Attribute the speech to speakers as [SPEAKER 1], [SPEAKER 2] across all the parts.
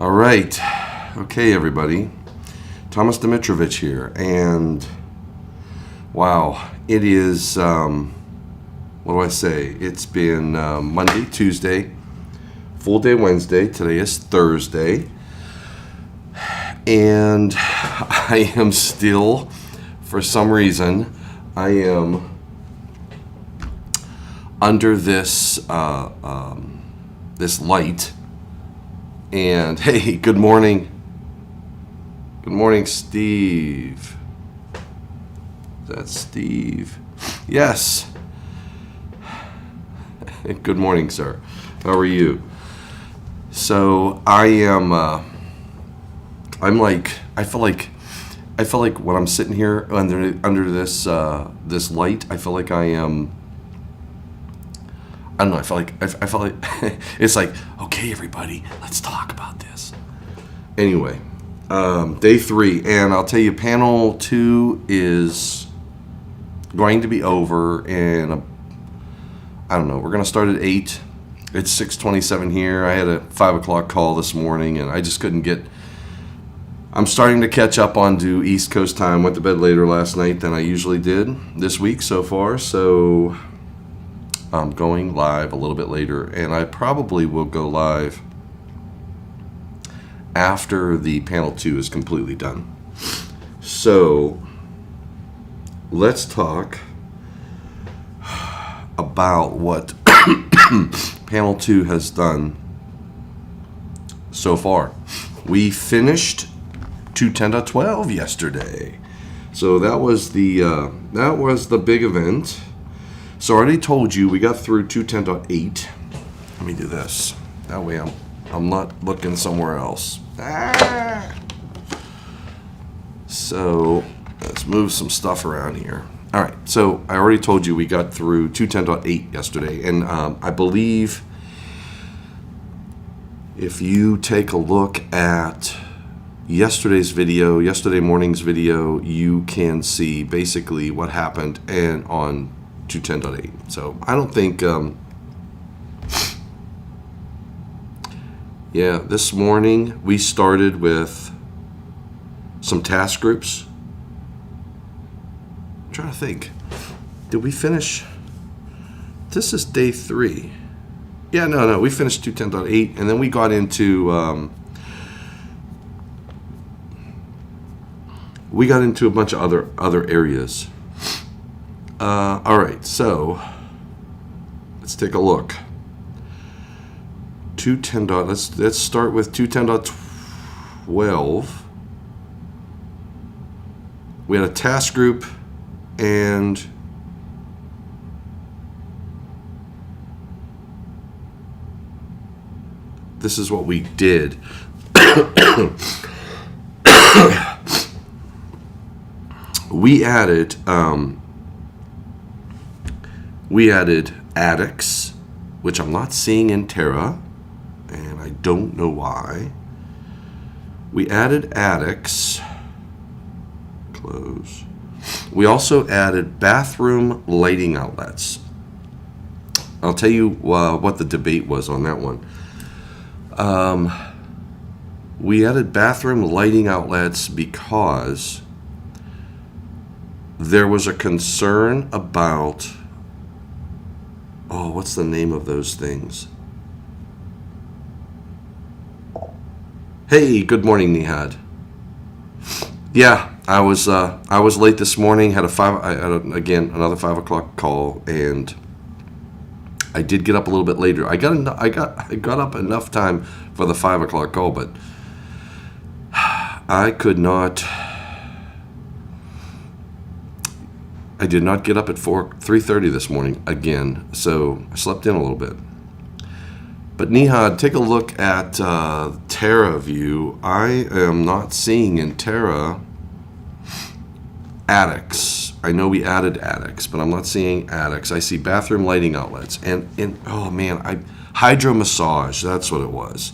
[SPEAKER 1] All right. Okay, everybody. Thomas Dimitrovich here. And wow, it is, what do I say? It's been Monday, Tuesday, full day Wednesday. Today is Thursday. And I am still, for some reason, I am under this this light. And hey, good morning. Good morning, Steve. Is that Steve? Yes. Good morning, sir. How are you? So I am. I feel like when I'm sitting here under this this light, I feel like I am. I don't know. I feel like it's like, okay, everybody, let's talk about this. Anyway, day 3, and I'll tell you, panel 2 is going to be over in I don't know. We're gonna start at 8. It's 6:27 here. I had a 5 o'clock call this morning, and I just couldn't get. I'm starting to catch up on to East Coast time. Went to bed later last night than I usually did this week so far. So I'm going live a little bit later, and I probably will go live after the panel 2 is completely done. So let's talk about what panel 2 has done so far. We finished 210.12 yesterday, so that was the big event. So I already told you we got through 210.8. Let me do this. That way I'm not looking somewhere else. So let's move some stuff around here. All right. So I already told you we got through 210.8 yesterday, and I believe if you take a look at yesterday morning's video, you can see basically what happened and on 210.8. So I don't think, this morning we started with some task groups. I'm trying to think. Did we finish? This is day 3. Yeah, no, we finished 210.8, and then we got into a bunch of other areas. All right, so let's take a look. 210. Let's start with 210.12. We had a task group, and this is what we did. We added addicts, which I'm not seeing in Terra, and I don't know why. We added addicts. Close. We also added bathroom lighting outlets. I'll tell you what the debate was on that one. We added bathroom lighting outlets because there was a concern about, what's the name of those things? Hey, good morning, Nihad. Yeah, I was late this morning. I had another 5 o'clock call, and I did get up a little bit later. I got up enough time for the 5 o'clock call, but I did not get up at 3:30 this morning again, so I slept in a little bit. But Nihad, take a look at Terra view. I am not seeing in Terra addicts. I know we added addicts, but I'm not seeing addicts. I see bathroom lighting outlets, and hydro massage. That's what it was.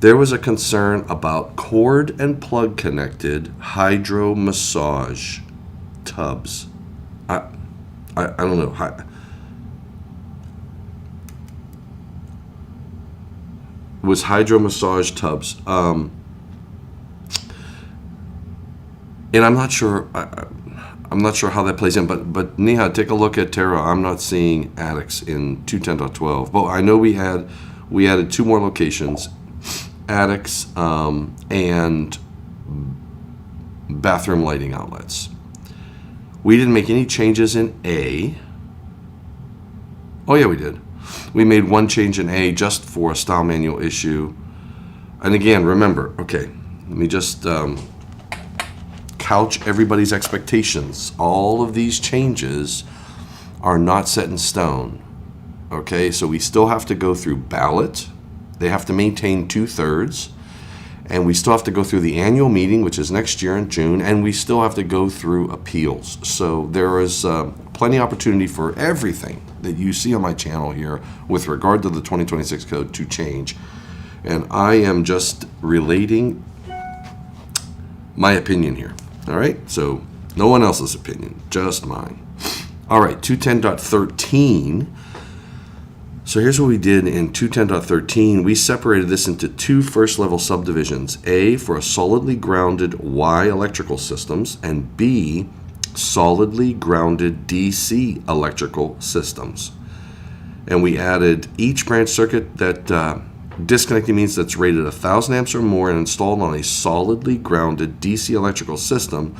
[SPEAKER 1] There was a concern about cord and plug connected hydro massage tubs. I don't know. was hydro massage tubs. And I'm not sure. I'm not sure how that plays in, but Neha, take a look at Terra. I'm not seeing attics in 210.12. But I know we added 2 more locations, attics and bathroom lighting outlets. We didn't make any changes in A. Oh yeah, we did. We made 1 change in A just for a style manual issue. And again, remember, okay, let me just couch everybody's expectations. All of these changes are not set in stone. Okay, so we still have to go through ballot. They have to maintain 2/3. And we still have to go through the annual meeting, which is next year in June, and we still have to go through appeals. So there is plenty of opportunity for everything that you see on my channel here with regard to the 2026 code to change. And I am just relating my opinion here. All right, so no one else's opinion, just mine. All right, 210.13. So here's what we did in 210.13. We separated this into 2 first-level subdivisions. A, for a solidly grounded Y electrical systems, and B, solidly grounded DC electrical systems. And we added each branch circuit that disconnecting means that's rated 1,000 amps or more and installed on a solidly grounded DC electrical system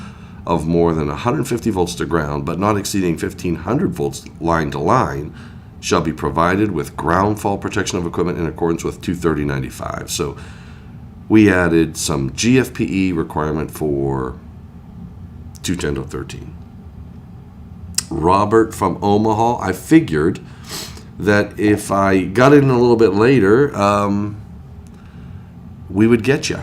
[SPEAKER 1] of more than 150 volts to ground, but not exceeding 1,500 volts line to line, shall be provided with ground fault protection of equipment in accordance with 230.95. So we added some GFPE requirement for 210.13. Robert from Omaha, I figured that if I got in a little bit later, we would get you.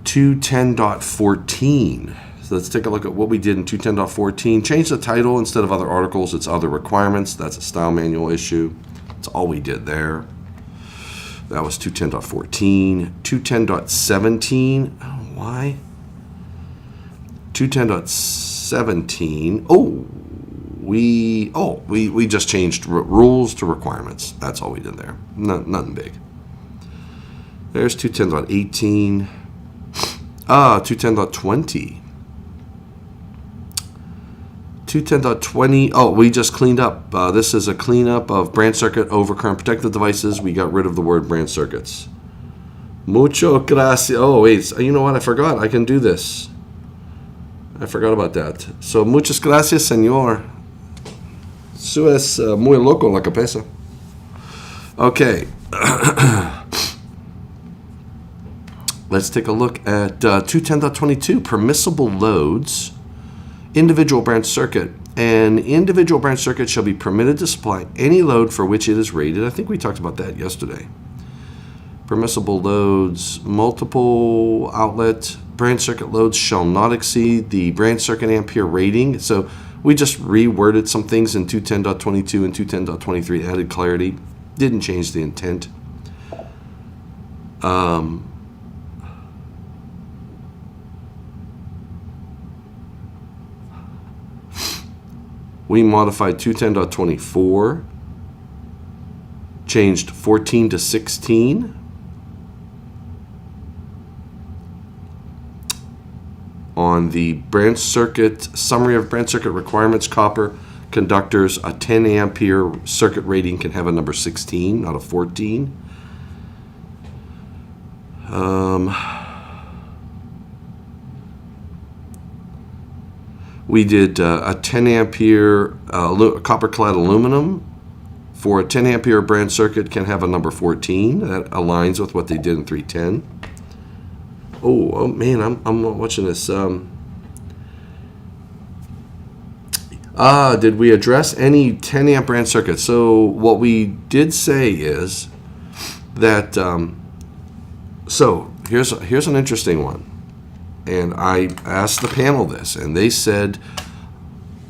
[SPEAKER 1] 210.14. So let's take a look at what we did in 210.14. Change the title instead of other articles. It's other requirements. That's a style manual issue. That's all we did there. That was 210.14. 210.17. Oh, why? 210.17. We just changed rules to requirements. That's all we did there. Nothing big. There's 210.18. 210.20. 210.20. Oh, we just cleaned up. This is a cleanup of branch circuit overcurrent protective devices. We got rid of the word branch circuits. Mucho gracias. Oh, wait. You know what? I forgot. I can do this. I forgot about that. So, muchas gracias, señor. Su es muy loco la cabeza. Okay. Let's take a look at 210.22. Permissible loads. Individual branch circuit. An individual branch circuit shall be permitted to supply any load for which it is rated. I think we talked about that yesterday. Permissible loads, multiple outlet branch circuit loads shall not exceed the branch circuit ampere rating. So we just reworded some things in 210.22 and 210.23, added clarity. Didn't change the intent. We modified 210.24, changed 14 to 16. On the branch circuit, summary of branch circuit requirements, copper conductors, a 10 ampere circuit rating can have a number 16, not a 14. We did a 10 ampere copper clad aluminum for a 10 ampere branch circuit can have a number 14. That aligns with what they did in 310. Oh man, I'm watching this. Did we address any 10 amp branch circuits? So what we did say is that. So here's an interesting one. And I asked the panel this, and they said,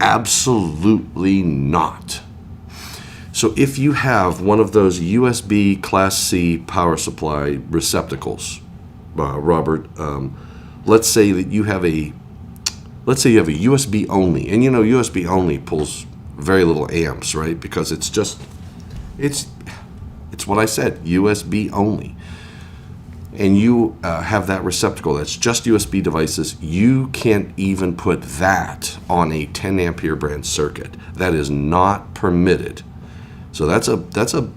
[SPEAKER 1] absolutely not. So if you have one of those USB Class C power supply receptacles, Robert, let's say you have a USB only, and you know USB only pulls very little amps, right? Because it's It's what I said, USB only. And you have that receptacle that's just USB devices, you can't even put that on a 10 ampere branch circuit. That is not permitted. So that's a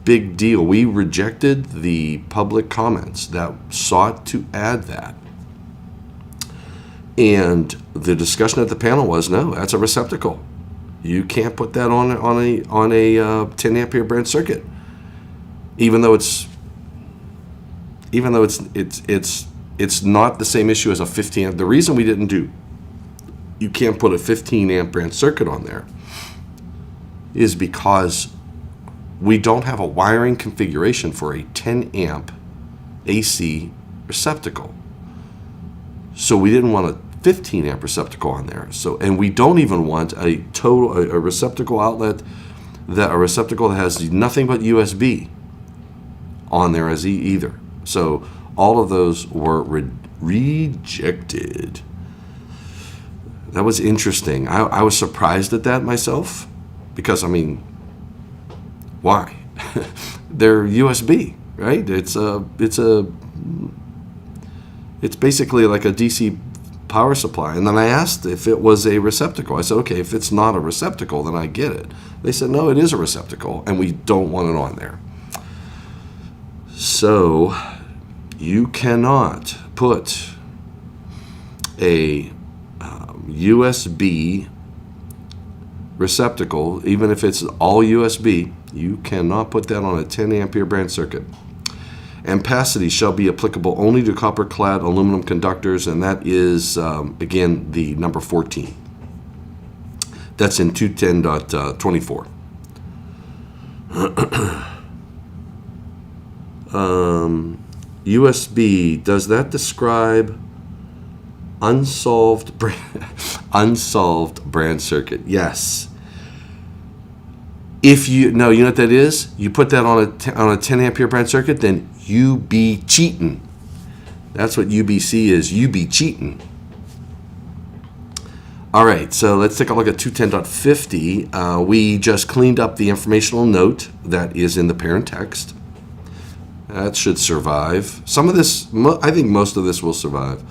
[SPEAKER 1] big deal. We rejected the public comments that sought to add that. And the discussion at the panel was, no, that's a receptacle. You can't put that on a 10 ampere branch circuit, even though it's not the same issue as a 15 amp. The reason we didn't do, you can't put a 15 amp branch circuit on there, is because we don't have a wiring configuration for a 10 amp AC receptacle. So we didn't want a 15 amp receptacle on there. So, and we don't even want a receptacle outlet, a receptacle that has nothing but USB on there as either. So all of those were rejected. That was interesting. I was surprised at that myself, because, I mean, why? They're USB, right? It's basically like a DC power supply. And then I asked if it was a receptacle. I said, okay, if it's not a receptacle, then I get it. They said, no, it is a receptacle, and we don't want it on there. So you cannot put a USB receptacle, even if it's all USB, you cannot put that on a 10 ampere branch circuit. Ampacity shall be applicable only to copper-clad aluminum conductors, and that is, again, the number 14. That's in 210.24. USB, does that describe unsolved branch circuit? Yes. If you know what that is, you put that on a 10 ampere branch circuit, then you be cheating. That's what UBC is. You be cheating. All right, so let's take a look at 210.50. We just cleaned up the informational note that is in the parent text. That should survive. Some of this, I think most of this will survive.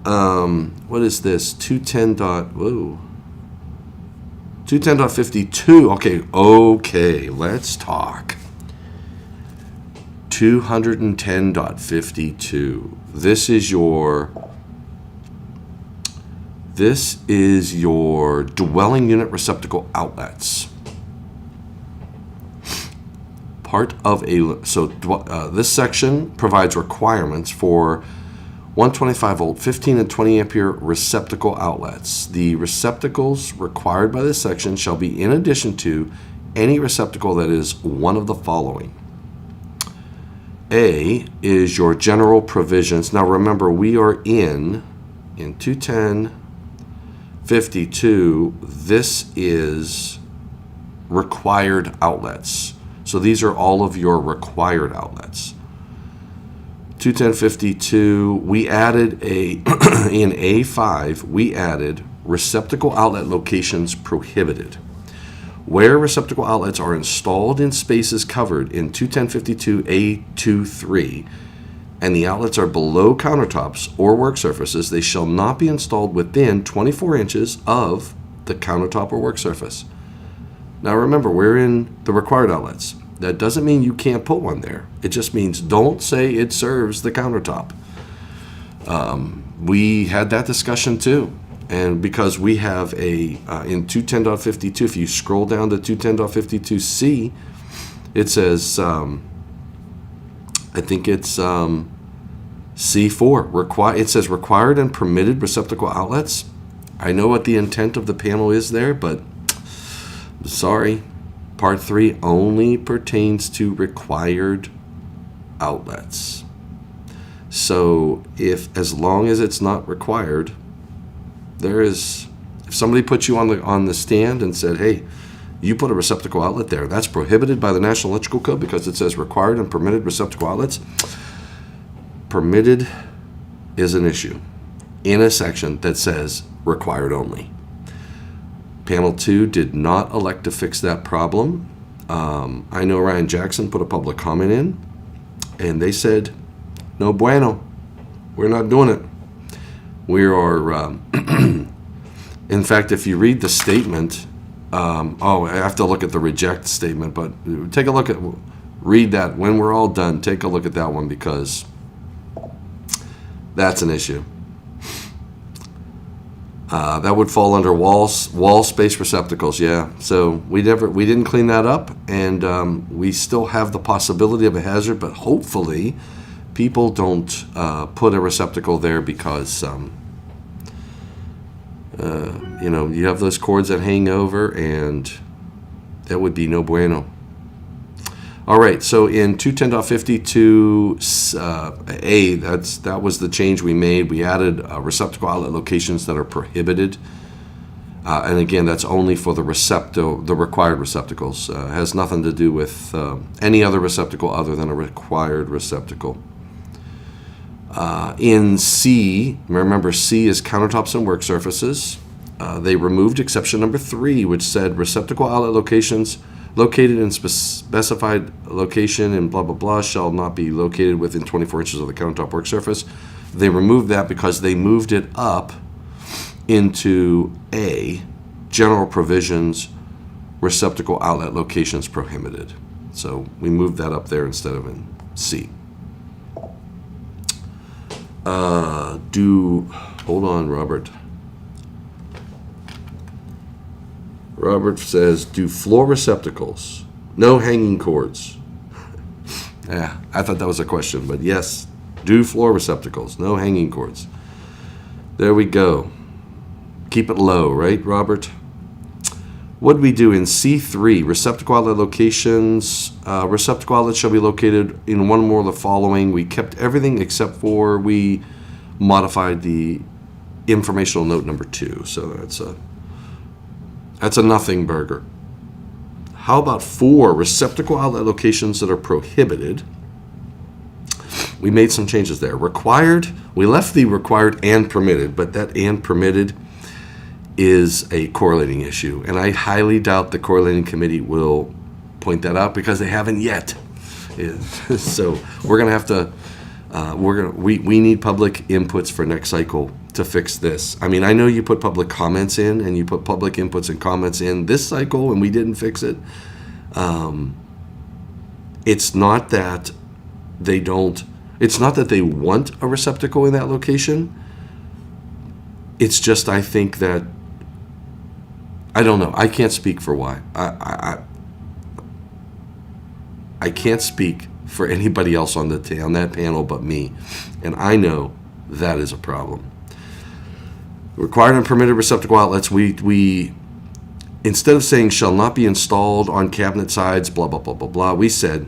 [SPEAKER 1] What is this? 210.52. Okay, let's talk. 210.52. This is your dwelling unit receptacle outlets. This section provides requirements for 125 volt, 15 and 20 ampere receptacle outlets. The receptacles required by this section shall be in addition to any receptacle that is one of the following. A is your general provisions. Now remember, we are in 210.52. This is required outlets. So these are all of your required outlets. 210.52, we added in A5, we added receptacle outlet locations prohibited. Where receptacle outlets are installed in spaces covered in 210.52 A23, and the outlets are below countertops or work surfaces, they shall not be installed within 24 inches of the countertop or work surface. Now remember, we're in the required outlets. That doesn't mean you can't put one there. It just means don't say it serves the countertop. We had that discussion too. And because we have in 210.52, if you scroll down to 210.52C, it says, I think it's C4. It says required and permitted receptacle outlets. I know what the intent of the panel is there, but sorry. Part 3 only pertains to required outlets. So as long as it's not required, if somebody put you on the stand and said, hey, you put a receptacle outlet there, that's prohibited by the National Electrical Code because it says required and permitted receptacle outlets. Permitted is an issue in a section that says required only. Panel 2 did not elect to fix that problem, I know Ryan Jackson put a public comment in, and they said, no bueno, we're not doing it. We are, in fact, if you read the statement, I have to look at the reject statement, but take a look at, read that. When we're all done, take a look at that one, because that's an issue. That would fall under wall space receptacles, yeah. So we didn't clean that up, and we still have the possibility of a hazard, but hopefully people don't put a receptacle there because you have those cords that hang over, and that would be no bueno. All right, so in 210.52 that was the change we made. We added receptacle outlet locations that are prohibited, and again, that's only for the required receptacles. It has nothing to do with any other receptacle other than a required receptacle. In C, remember C is countertops and work surfaces. They removed exception number 3, which said receptacle outlet locations located in specified location and blah, blah, blah shall not be located within 24 inches of the countertop work surface. They removed that because they moved it up into A, general provisions, receptacle outlet locations prohibited. So we moved that up there instead of in C. Hold on, Robert. Robert says, do floor receptacles, no hanging cords. Yeah, I thought that was a question, but yes, do floor receptacles, no hanging cords. There we go. Keep it low, right, Robert? What did we do in C3? Receptacle outlet locations. Receptacle outlets shall be located in one or more of the following. We kept everything except for we modified the informational note number 2. So that's a nothing burger. How about 4 receptacle outlet locations that are prohibited? We made some changes there. Required, we left the required and permitted, but that and permitted is a correlating issue, and I highly doubt the correlating committee will point that out because they haven't yet. So we're gonna have to. We need public inputs for next cycle to fix this. I mean, I know you put public comments in, and you put public inputs and comments in this cycle, and we didn't fix it. It's not that they don't. It's not that they want a receptacle in that location. It's just I think that. I don't know. I can't speak for why. I can't speak for anybody else on that panel but me, and I know that is a problem. Required and permitted receptacle outlets. We instead of saying shall not be installed on cabinet sides, blah blah blah blah blah, we said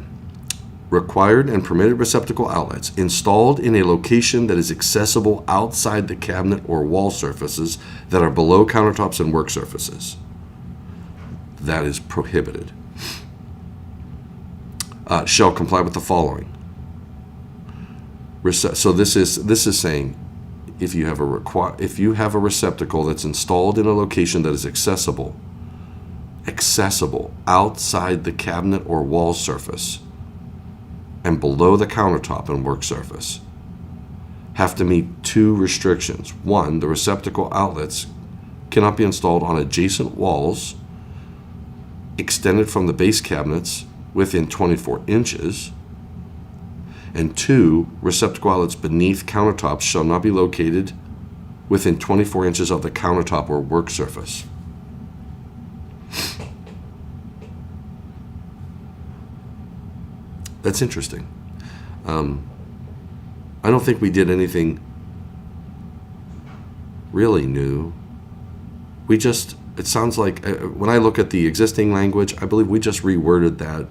[SPEAKER 1] required and permitted receptacle outlets installed in a location that is accessible outside the cabinet or wall surfaces that are below countertops and work surfaces. That is prohibited. Shall comply with the following. So this is saying if you have a receptacle that's installed in a location that is accessible outside the cabinet or wall surface and below the countertop and work surface, have to meet 2 restrictions. 1, the receptacle outlets cannot be installed on adjacent walls extended from the base cabinets within 24 inches. And 2, receptacle outlets beneath countertops shall not be located within 24 inches of the countertop or work surface. That's interesting. I don't think we did anything really new. It sounds like, when I look at the existing language, I believe we just reworded that,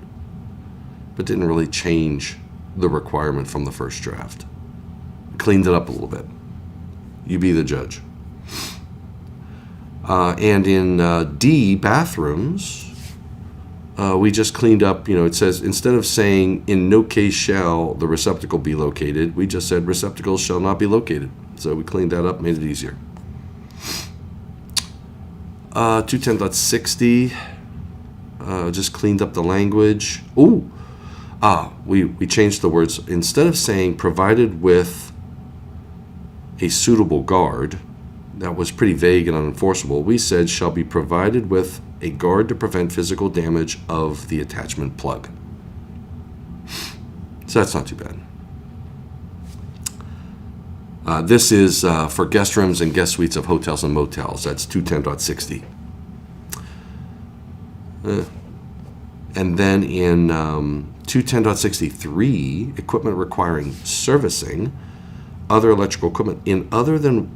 [SPEAKER 1] but didn't really change the requirement from the first draft. Cleaned it up a little bit. You be the judge. And in D, bathrooms, we just cleaned up, it says, instead of saying, in no case shall the receptacle be located, we just said receptacles shall not be located. So we cleaned that up, made it easier. 210.60, just cleaned up the language. Ooh, we changed the words. Instead of saying provided with a suitable guard, that was pretty vague and unenforceable, we said shall be provided with a guard to prevent physical damage of the attachment plug. So that's not too bad. This is for guest rooms and guest suites of hotels and motels. That's 210.60. And then in 210.63, equipment requiring servicing, other electrical equipment in other than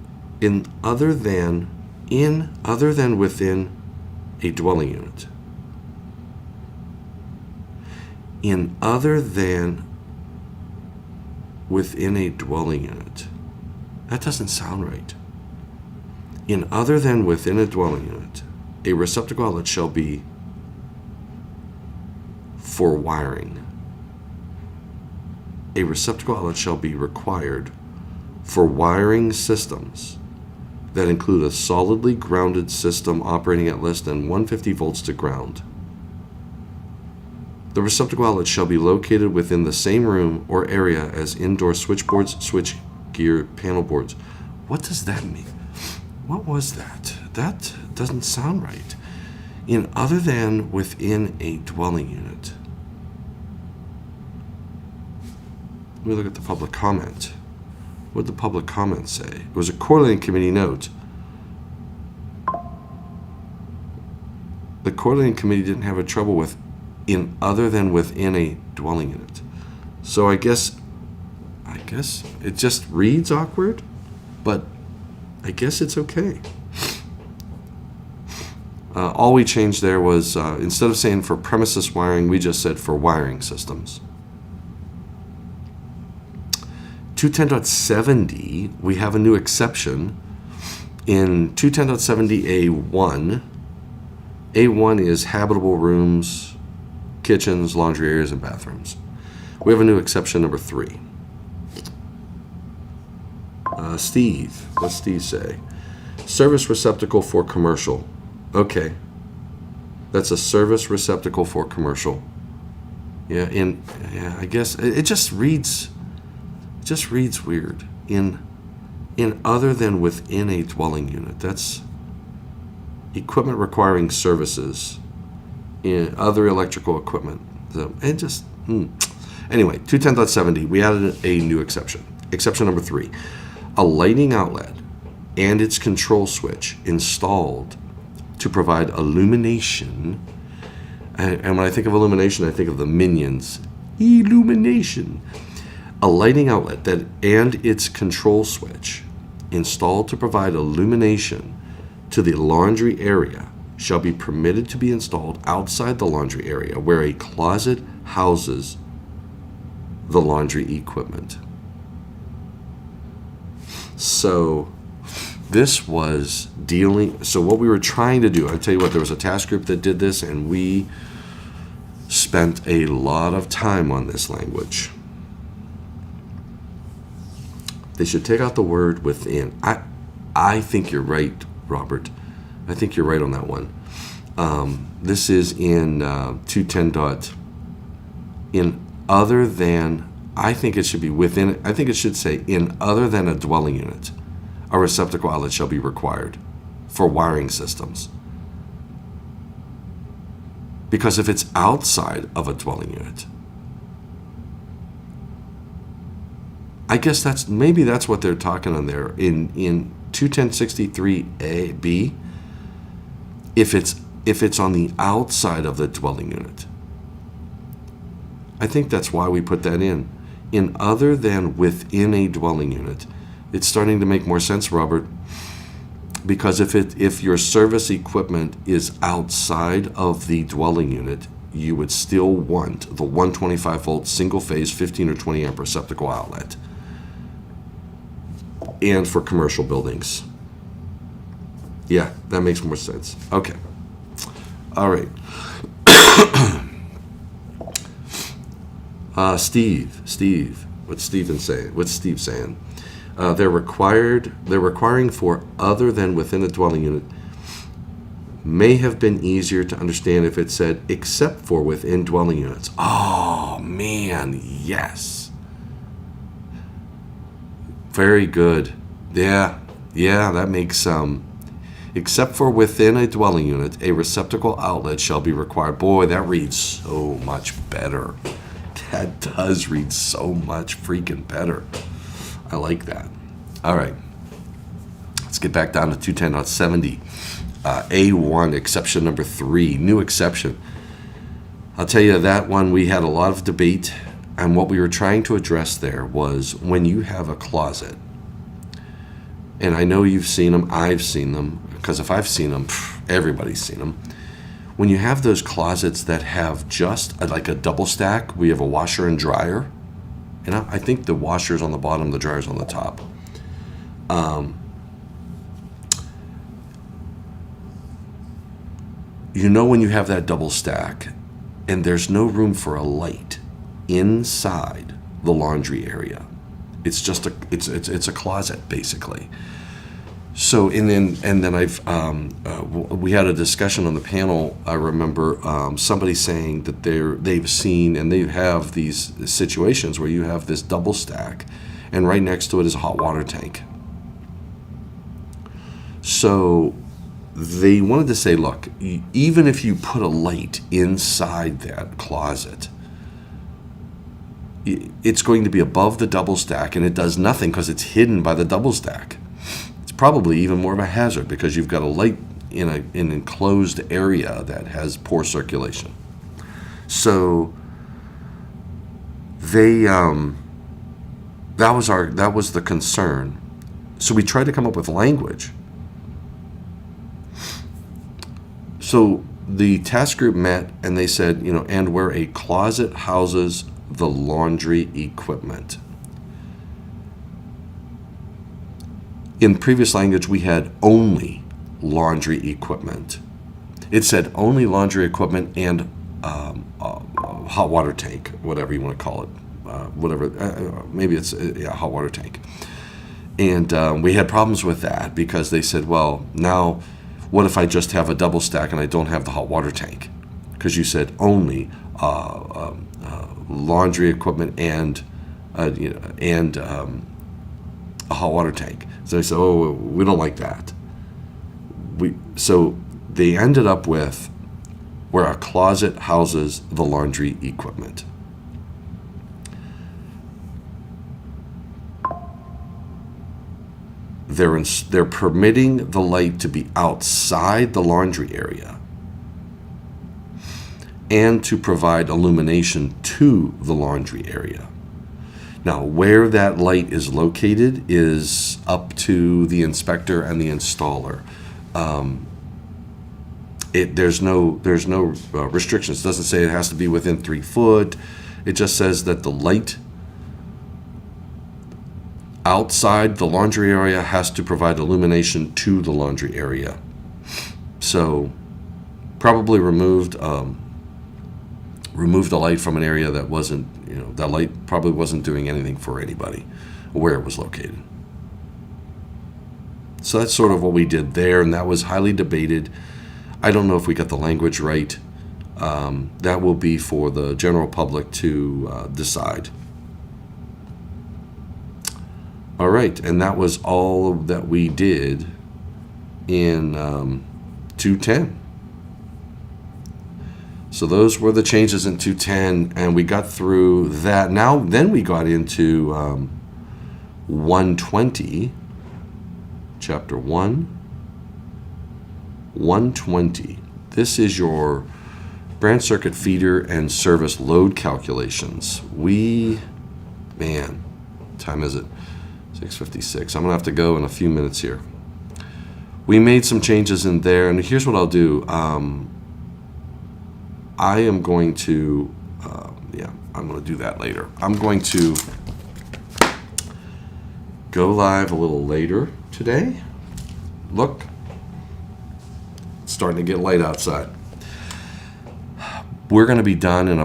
[SPEAKER 1] within a dwelling unit. In other than within a dwelling unit. That doesn't sound right. In other than within a dwelling unit, a receptacle outlet shall be for wiring. A receptacle outlet shall be required for wiring systems that include a solidly grounded system operating at less than 150 volts to ground. The receptacle outlet shall be located within the same room or area as indoor switchboards, switchgear, panel boards. What does that mean? What was that? That doesn't sound right. In other than within a dwelling unit. Let me look at the public comment. What did the public comment say? It was a coordinating committee note. The coordinating committee didn't have a trouble with in other than within a dwelling unit. So I guess it just reads awkward, but I guess it's okay. All we changed there was instead of saying for premises wiring, we just said for wiring systems. 210.70, we have a new exception in 210.70A1. A1 is habitable rooms, kitchens, laundry areas, and bathrooms. We have a new exception number 3. Steve, what's Steve say? Service receptacle for commercial. Okay. That's a service receptacle for commercial. Yeah, I guess it just reads weird. In other than within a dwelling unit. That's equipment requiring services in other electrical equipment. So it just Anyway, 210.70, we added a new exception. Exception number 3. A lighting outlet and its control switch installed to provide illumination. And when I think of illumination, I think of the Minions. Illumination. A lighting outlet that and its control switch installed to provide illumination to the laundry area shall be permitted to be installed outside the laundry area where a closet houses the laundry equipment. So this was dealing, so what we were trying to do, I'll tell you what, there was a task group that did this, and we spent a lot of time on this language. They should take out the word within. I think you're right, Robert. I think you're right on that one. This is in 210. In other than, I think it should be within, I think it should say in other than a dwelling unit, a receptacle outlet shall be required for wiring systems. Because if it's outside of a dwelling unit, I guess maybe that's what they're talking on there in 210.63A-B. If it's on the outside of the dwelling unit, I think that's why we put that in. In other than within a dwelling unit, it's starting to make more sense, Robert. Because if your service equipment is outside of the dwelling unit, you would still want the 125 volt single phase 15 or 20 amp receptacle outlet. And for commercial buildings. Yeah, that makes more sense. Okay. All right. Steve, what's Steve saying? They're requiring for other than within a dwelling unit. may have been easier to understand if it said except for within dwelling units. Oh, man, yes. Very good. Yeah, that makes except for within a dwelling unit, a receptacle outlet shall be required. Boy, that reads so much better. That does read so much freaking better. I like that. All right. Let's get back down to 210.70. A1, exception number 3, new exception. I'll tell you that one we had a lot of debate, and what we were trying to address there was when you have a closet, and I know you've seen them, I've seen them, because if I've seen them, everybody's seen them. When you have those closets that have just like a double stack, we have a washer and dryer, and I think the washer's on the bottom, the dryer's on the top. You know when you have that double stack and there's no room for a light inside the laundry area. It's just it's a closet basically. So and then we had a discussion on the panel. I remember somebody saying that they've seen and they have these situations where you have this double stack and right next to it is a hot water tank. So they wanted to say, look, even if you put a light inside that closet, it's going to be above the double stack, and it does nothing because it's hidden by the double stack. It's probably even more of a hazard because you've got a light in an enclosed area that has poor circulation. So they that was the concern. So we tried to come up with language. So the task group met and they said, and where a closet houses the laundry equipment. In previous language, we had only laundry equipment. It said only laundry equipment and hot water tank, whatever you want to call it. Maybe it's a hot water tank. And we had problems with that because they said, well, now what if I just have a double stack and I don't have the hot water tank? Because you said only laundry equipment and a hot water tank. So they said, oh, we don't like that. So they ended up with where a closet houses the laundry equipment. They're permitting the light to be outside the laundry area and to provide illumination to the laundry area. Now, where that light is located is up to the inspector and the installer. There's no restrictions. It doesn't say it has to be within 3 foot. It just says that the light outside the laundry area has to provide illumination to the laundry area. So probably removed the light from an area that wasn't, that light probably wasn't doing anything for anybody where it was located. So that's sort of what we did there, and that was highly debated. I don't know if we got the language right. That will be for the general public to decide. All right, and that was all that we did in 210. So those were the changes in 210, and we got through that. Then we got into 120, chapter 1, 120. This is your branch circuit feeder and service load calculations. Time is it? 6:56. I'm going to have to go in a few minutes here. We made some changes in there, and here's what I'll do. I am going to, I'm going to do that later. I'm going to go live a little later today. Look, it's starting to get light outside. We're going to be done in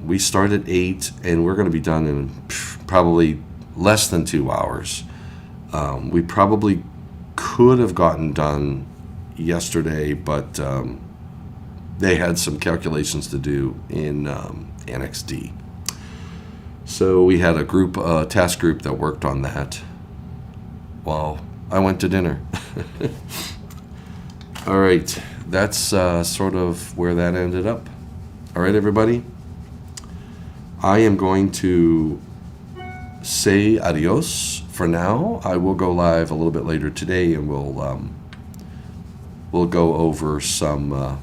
[SPEAKER 1] we start at 8, and we're going to be done in probably less than 2 hours. We probably could have gotten done yesterday, but they had some calculations to do in Annex D. So we had a task group that worked on that while I went to dinner. All right, that's sort of where that ended up. All right, everybody. I am going to say adios for now. I will go live a little bit later today, and we'll go over some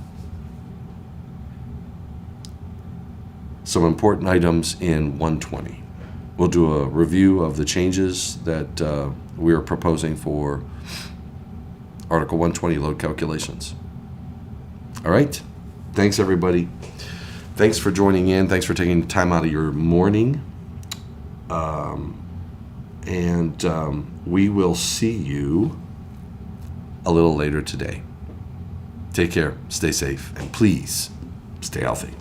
[SPEAKER 1] important items in 120. We'll do a review of the changes that we are proposing for Article 120 load calculations. All right. Thanks, everybody. Thanks for joining in. Thanks for taking time out of your morning. And we will see you a little later today. Take care, stay safe, and please stay healthy.